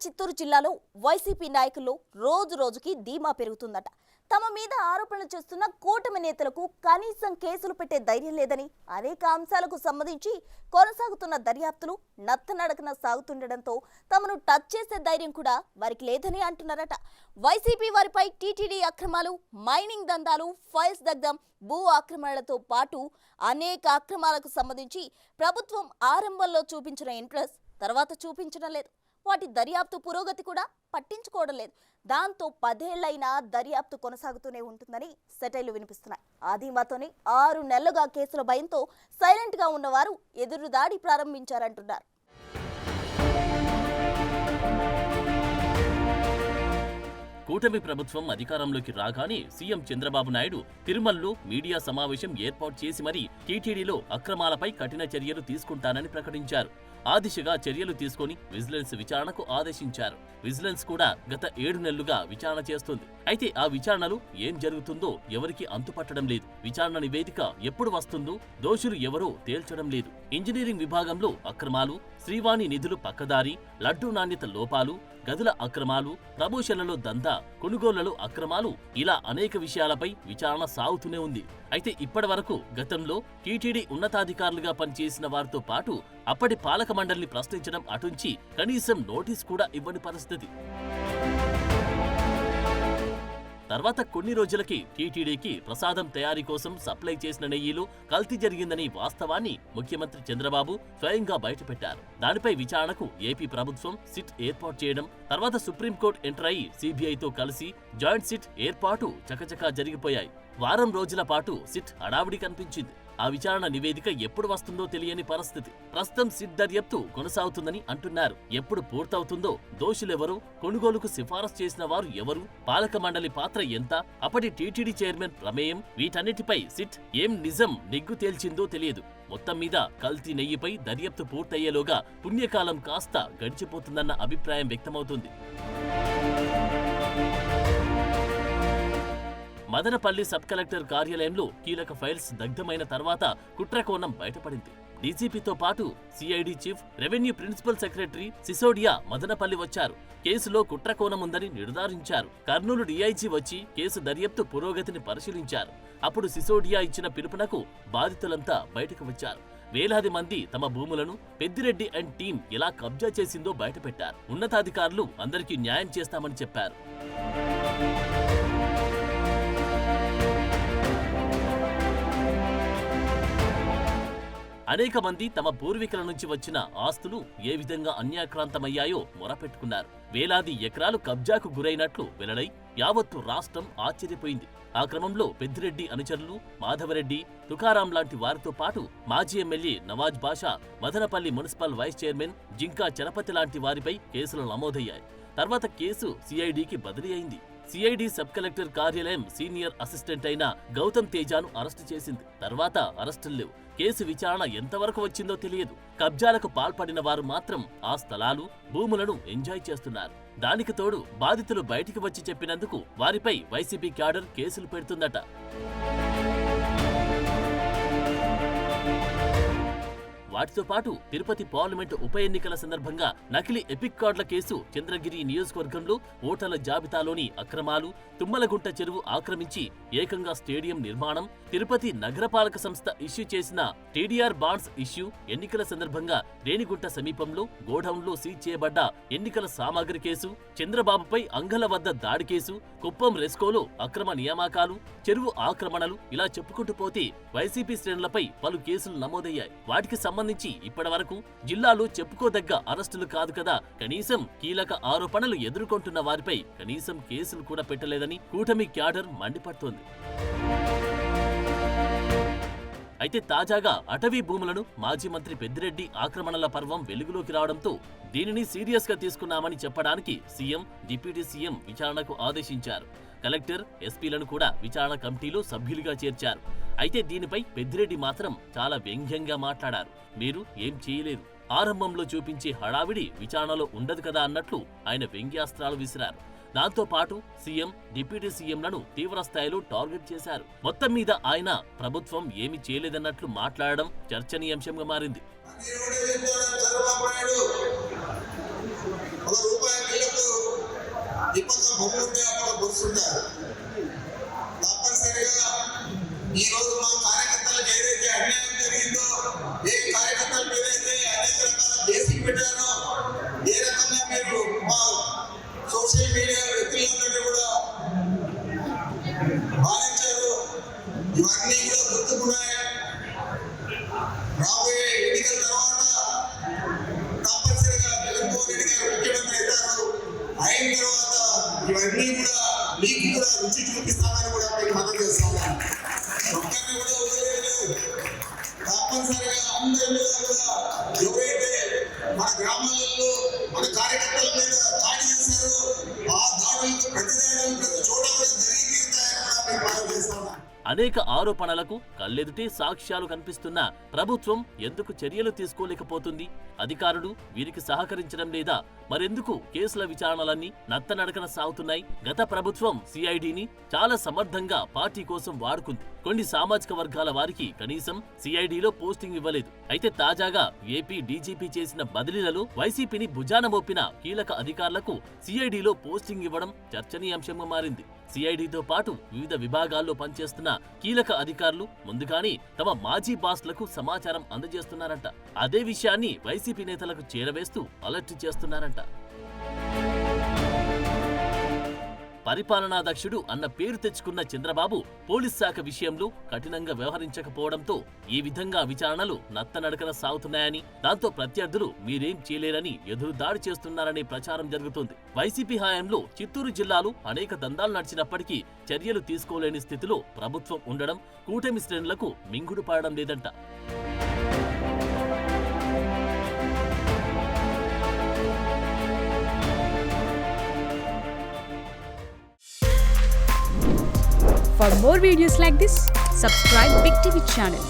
చిత్తూరు జిల్లాలో వైసీపీ నాయకుల్లో రోజు రోజుకి ధీమా పెరుగుతుందట. తమ మీద ఆరోపణలు చేస్తున్న కూటమి నేతలకు కనీసం కేసులు పెట్టే ధైర్యం లేదని, అనేక అంశాలకు సంబంధించి కొనసాగుతున్న దర్యాప్తులు నత్తనడకన సాగుతుండటంతో తమను టచ్ చేసే ధైర్యం కూడా వారికి లేదని అంటున్నారట. వైసీపీ వారిపై టీటీడీ అక్రమాలు, మైనింగ్ దందాలు, ఫైల్స్ దగ్ధం, భూ ఆక్రమణలతో పాటు అనేక అక్రమాలకు సంబంధించి ప్రభుత్వం ఆరంభంలో చూపించిన ఇంట్రెస్ట్ తర్వాత చూపించడం లేదు. వాటి దర్యాప్తు పురోగతి కూడా పట్టించుకోవడం లేదు. దాంతో 10 ఏళ్లైనా దర్యాప్తు కొనసాగుతూనే ఉంటుందని సెటైలు వినిపిస్తున్నాయి. ఆ ధీమాతోనే 6 నెలలుగా కేసుల భయంతో సైలెంట్ గా ఉన్నవారు ఎదురుదాడి ప్రారంభించారంటున్నారు. కూటమి ప్రభుత్వం అధికారంలోకి రాగానే సీఎం చంద్రబాబు నాయుడు తిరుమలలో మీడియా సమావేశం ఏర్పాటు చేసి మరీ టీటీడీలో అక్రమాలపై కఠిన చర్యలు తీసుకుంటానని ప్రకటించారు. ఆ దిశగా చర్యలు తీసుకుని విజిలెన్స్ విచారణకు ఆదేశించారు. విజిలెన్స్ కూడా గత 7 నెలలుగా విచారణ చేస్తోంది. అయితే ఆ విచారణలో ఏం జరుగుతుందో ఎవరికి అంతుపట్టడం లేదు. విచారణ నివేదిక ఎప్పుడు వస్తుందో దోషులు ఎవరో తేల్చడం లేదు. ఇంజనీరింగ్ విభాగంలో అక్రమాలు, శ్రీవాణి నిధులు పక్కదారి, లడ్డూ నాణ్యత లోపాలు, గదుల అక్రమాలు, ప్రమోషన్లలో దందా, కొనుగోళ్లలో అక్రమాలు, ఇలా అనేక విషయాలపై విచారణ సాగుతూనే ఉంది. అయితే ఇప్పటి వరకు గతంలో టీటీడీ ఉన్నతాధికారులుగా పనిచేసిన వారితో పాటు అప్పటి పాలక మండలిని ప్రశ్నించడం అటుంచి కనీసం నోటీస్ కూడా ఇవ్వని పరిస్థితి. తర్వాత కొన్ని రోజులకి టీటీడీకి ప్రసాదం తయారీ కోసం సప్లై చేసిన నెయ్యిలో కల్తీ జరిగిందని వాస్తవాన్ని ముఖ్యమంత్రి చంద్రబాబు స్వయంగా బయటపెట్టారు. దానిపై విచారణకు ఏపీ ప్రభుత్వం సిట్ ఏర్పాటు చేయడం, తర్వాత సుప్రీంకోర్టు ఎంటర్ అయి సీబీఐతో కలిసి జాయింట్ సిట్ ఏర్పాటు చకచకా జరిగిపోయాయి. వారం రోజుల పాటు సిట్ హడావిడి కనిపించింది. ఆ విచారణ నివేదిక ఎప్పుడు వస్తుందో తెలియని పరిస్థితి. ప్రస్తుతం సిట్ దర్యాప్తు కొనసాగుతుందని అంటున్నారు. ఎప్పుడు పూర్తవుతుందో, దోషులెవరు, కొనుగోలుకు సిఫారసు చేసిన వారు ఎవరు, పాలక మండలి పాత్ర ఎంత, అప్పటి టీటీడీ చైర్మన్ ప్రమేయం, వీటన్నిటిపై సిట్ ఏం నిజం నిగ్గు తేల్చిందో తెలియదు. మొత్తం మీద కల్తీ నెయ్యిపై దర్యాప్తు పూర్తయ్యేలోగా పుణ్యకాలం కాస్త గడిచిపోతుందన్న అభిప్రాయం వ్యక్తమవుతుంది. మదనపల్లి సబ్ కలెక్టర్ కార్యాలయంలో కీలక ఫైల్స్ దగ్ధమైన తర్వాత కుట్రకోణం బయటపడింది. డీజీపీతో పాటు CID chief, revenue principal secretary Sisodia Madanapalle వచ్చారు. కేసులో కుట్రకోణం ఉందని నిర్ధారించారు. కర్నూలు డీఐజీ వచ్చి కేసు దర్యాప్తు పురోగతిని పరిశీలించారు. అప్పుడు సిసోడియా ఇచ్చిన పిలుపునకు బాధితులంతా బయటకు వచ్చారు. వేలాది మంది తమ భూములను పెద్దిరెడ్డి అండ్ టీం ఎలా కబ్జా చేసిందో బయటపెట్టారు. ఉన్నతాధికారులు అందరికీ న్యాయం చేస్తామని చెప్పారు. అనేక మంది తమ పూర్వీకుల నుంచి వచ్చిన ఆస్తులు ఏ విధంగా అన్యాక్రాంతమయ్యాయో మొరపెట్టుకున్నారు. వేలాది ఎకరాలు కబ్జాకు గురైనట్లు వెల్లడై యావత్తు రాష్ట్రం ఆశ్చర్యపోయింది. ఆ క్రమంలో పెద్దిరెడ్డి అనుచరులు మాధవరెడ్డి, తుకారాం లాంటి వారితో పాటు మాజీ MLA Nawaz Basha, Madanapalle municipal vice chairman Jinka Chalapathi లాంటి వారిపై కేసులు నమోదయ్యాయి. తర్వాత కేసు సిఐడికి బదిలీ అయింది. సిఐడి సబ్ కలెక్టర్ కార్యాలయం సీనియర్ అసిస్టెంట్ అయిన గౌతమ్ తేజాను అరెస్టు చేసింది. తర్వాత అరెస్టులు లేవు. కేసు విచారణ ఎంతవరకు వచ్చిందో తెలియదు. కబ్జాలకు పాల్పడిన వారు మాత్రం ఆ స్థలాలు, భూములను ఎంజాయ్ చేస్తున్నారు. దానికి తోడు బాధితులు బయటికి వచ్చి చెప్పినందుకు వారిపై వైసీపీ క్యాడర్ కేసులు పెడుతుందట. వాటితో పాటు తిరుపతి పార్లమెంటు ఉప ఎన్నికల సందర్భంగా నకిలీ ఎపిక్ కార్డుల కేసు, చంద్రగిరి నియోజకవర్గంలో ఓటర్ల జాబితాలోని అక్రమాలు, తుమ్మలగుంట చెరువు ఆక్రమించి ఏకంగా స్టేడియం నిర్మాణం, తిరుపతి నగరపాలక సంస్థ ఇష్యూ చేసిన టీడీఆర్ బాండ్స్ ఇష్యూ, ఎన్నికల సందర్భంగా రేణిగుంట సమీపంలో గోడౌన్లో సీజ్ చేయబడ్డ ఎన్నికల సామాగ్రి కేసు, చంద్రబాబుపై అంగల వద్ద దాడి కేసు, కుప్పం రెస్కోలో అక్రమ నియామకాలు, చెరువు ఆక్రమణలు, ఇలా చెప్పుకుంటూ పోతే వైసీపీ శ్రేణులపై పలు కేసులు నమోదయ్యాయి. వాటికి సంబంధించి ఇప్పటి వరకు జిల్లాలో చెప్పుకోదగ్గ అరెస్టులు కాదు కదా, కనీసం కీలక ఆరోపణలు ఎదుర్కొంటున్న వారిపై కనీసం కేసులు కూడా పెట్టలేదని కూటమి క్యాడర్ మండిపడుతోంది. అయితే తాజాగా అటవీ భూములను మాజీ మంత్రి పెద్దిరెడ్డి ఆక్రమణల పర్వం వెలుగులోకి రావడంతో దీనిని సీరియస్ గా తీసుకున్నామని చెప్పడానికి సీఎం, డిప్యూటీ సీఎం విచారణకు ఆదేశించారు. కలెక్టర్, ఎస్పీలను కూడా విచారణ కమిటీలో సభ్యులుగా చేర్చారు. అయితే దీనిపై పెద్దిరెడ్డి మాత్రం చాలా వ్యంగ్యంగా మాట్లాడారు. మీరు ఏం చేయలేరు, ఆరంభంలో చూపించే హడావిడి విచారణలో ఉండదు కదా అన్నట్లు ఆయన వ్యంగ్యాస్త్రాలు విసిరారు. దాంతో పాటు సీఎం, డిప్యూటీ సీఎంలను తీవ్రస్థాయిలో టార్గెట్ చేశారు. మొత్తం మీద ఆయన ప్రభుత్వం ఏమీ చేయలేదన్నట్లు మాట్లాడడం చర్చనీయాంశంగా మారింది. పెట్టారో, ఏ రకంగా మీరు మా సోషల్ మీడియా వ్యక్తులందరినీ కూడా భావించారు, ఇవన్నీ కూడా గుర్తుకున్నాయి. రాబోయే ఎన్నికల తర్వాత తప్పనిసరిగా జగన్మోహన్ రెడ్డి గారు ముఖ్యమంత్రి అవుతారు. అయిన తర్వాత ఇవన్నీ కూడా మీకు కూడా రుచి చూపిస్తామని కూడా మీకు మనం చేస్తాము. ఒక్కరిని కూడా వదిలేదు. తప్పనిసరిగా అందరి మీద కూడా ఎవరైతే మన గ్రామాలలో మన కార్యకర్తల మీద దాడి చేశారో ఆ దాడులకు ప్రతి చోట కూడా జరిగి తీరుతాయని కూడా మీకు మనం చేస్తాము. అనేక ఆరోపణలకు కళ్ళెదుటే సాక్ష్యాలు కనిపిస్తున్నా ప్రభుత్వం ఎందుకు చర్యలు తీసుకోలేకపోతుంది? అధికారులు వీరికి సహకరించడం లేదా? మరెందుకు కేసుల విచారణలన్నీ నత్తనడకన సాగుతున్నాయి? గత ప్రభుత్వం సిఐడిని చాలా సమర్థంగా పార్టీ కోసం వాడుకుంది. కొన్ని సామాజిక వర్గాల వారికి కనీసం సిఐడిలో పోస్టింగ్ ఇవ్వలేదు. అయితే తాజాగా ఏపీ డీజీపీ చేసిన బదిలీలలో వైసీపీని భుజాన మోపిన కీలక అధికారులకు సిఐడిలో పోస్టింగ్ ఇవ్వడం చర్చనీయాంశంగా మారింది. సిఐడితో పాటు వివిధ విభాగాల్లో పనిచేస్తున్న కీలక అధికారులు ముందుగానే తమ మాజీ బాస్లకు సమాచారం అందజేస్తున్నారంట. అదే విషయాన్ని వైసీపీ నేతలకు చేరవేస్తూ అలర్ట్ చేస్తున్నారంట. పరిపాలనా దక్షుడు అన్న పేరు తెచ్చుకున్న చంద్రబాబు పోలీస్ శాఖ విషయంలో కఠినంగా వ్యవహరించకపోవడంతో ఈ విధంగా విచారణలు నత్తనడకన సాగుతున్నాయని, దాంతో ప్రత్యర్థులు మీరేం చేయలేరని ఎదురుదాడి చేస్తున్నారనే ప్రచారం జరుగుతోంది. వైసీపీ హయాంలో చిత్తూరు జిల్లాలో అనేక దందాలు నడిచినప్పటికీ చర్యలు తీసుకోలేని స్థితిలో ప్రభుత్వం ఉండడం కూటమి శ్రేణులకు మింగుడు పడడం లేదంట. For more videos like this, subscribe Big TV channel.